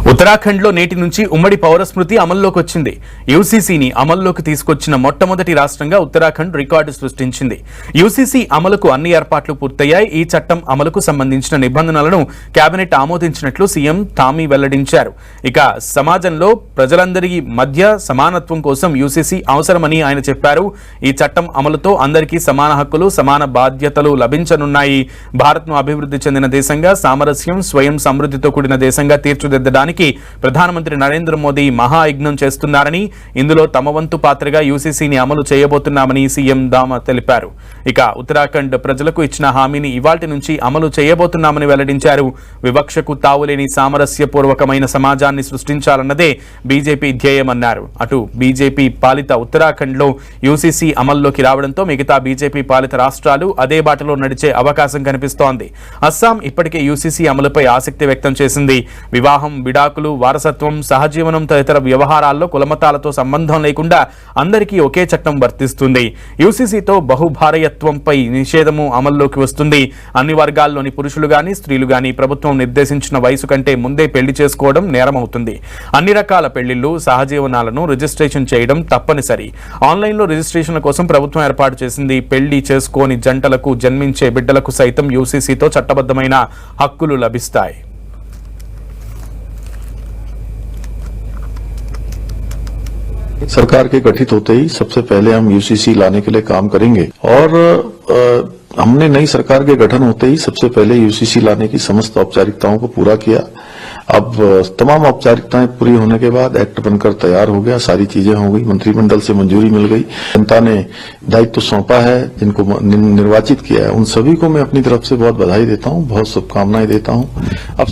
ఉత్తరాఖండ్లో నేటి నుంచి ఉమ్మడి పౌర స్మృతి అమల్లోకి వచ్చింది. యూసీసీని అమల్లోకి తీసుకొచ్చిన మొట్టమొదటి రాష్ట్రంగా ఉత్తరాఖండ్ రికార్డు సృష్టించింది. యూసీసీ అమలుకు అన్ని ఏర్పాట్లు పూర్తయ్యాయి. ఈ చట్టం అమలుకు సంబంధించిన నిబంధనలను కేబినెట్ ఆమోదించినట్లు సీఎం థామీ వెల్లడించారు. ఇక సమాజంలో ప్రజలందరి మధ్య సమానత్వం కోసం యూసీసీ అవసరమని ఆయన చెప్పారు. ఈ చట్టం అమలుతో అందరికీ సమాన హక్కులు, సమాన బాధ్యతలు లభించనున్నాయి. భారత్ను అభివృద్ధి చెందిన దేశంగా, సామరస్యం, స్వయం సమృద్ధితో కూడిన దేశంగా తీర్చిదిద్దడానికి ప్రధానమంత్రి నరేంద్ర మోదీ మహాయజ్ఞం చేస్తున్నారని, ఇందులో తమ వంతు పాత్రగా యూసీసీని అమలు చేయబోతున్నామని సీఎం ధామ తెలిపారు. ఇక ఉత్తరాఖండ్ ప్రజలకు ఇచ్చిన హామీని ఇవాల్టి నుంచి అమలు చేయబోతున్నామని వెల్లడించారు. వివక్షకు తావులేని సామరస్యపూర్వకమైన సమాజాన్ని సృష్టించాలన్నదే బీజేపీ ధ్యేయమన్నారు. అటు బీజేపీ పాలిత ఉత్తరాఖండ్లో యూసీసీ అమల్లోకి రావడంతో మిగతా బీజేపీ పాలిత రాష్ట్రాలు అదే బాటలో నడిచే అవకాశం కనిపిస్తోంది. అస్సాం ఇప్పటికే యూసీసీ అమలుపై ఆసక్తి వ్యక్తం చేసింది. వివాహం, విడాకులు, వారసత్వం, సహజీవనం తదితర వ్యవహారాల్లో కులమతాలతో సంబంధం లేకుండా అందరికీ ఒకే చట్టం వర్తిస్తుంది. యూసీసీతో బహుభారయత్వంపై నిషేధము అమల్లోకి వస్తుంది. అన్ని వర్గాల్లోని పురుషులు గాని, స్త్రీలు గాని ప్రభుత్వం నిర్దేశించిన వయసు కంటే ముందే పెళ్లి చేసుకోవడం నేరమవుతుంది. అన్ని రకాల పెళ్లిళ్లు, సహజీవనాలను రిజిస్ట్రేషన్ చేయడం తప్పనిసరి. ఆన్లైన్లో రిజిస్ట్రేషన్ల కోసం ప్రభుత్వం ఏర్పాటు చేసింది. పెళ్లి చేసుకోని జంటలకు జన్మించే బిడ్డలకు సైతం యూసీసీతో చట్టబద్ధమైన హక్కులు లభిస్తాయి. सरकार के गठित होते ही सबसे पहले हम यूसीसी लाने के लिए काम करेंगे और हमने नई सरकार के गठन होते ही सबसे पहले यूसीसी लाने की समस्त औपचारिकताओं को पूरा किया। अब तमाम औपचारिकताएं पूरी होने के बाद एक्ट बनकर तैयार हो गया, सारी चीजें हो गई, मंत्रिमंडल से मंजूरी मिल गई, जनता ने दायित्व सौंपा है, जिनको निर्वाचित किया है उन सभी को मैं अपनी तरफ से बहुत बधाई देता हूं, बहुत शुभकामनाएं देता हूं। अब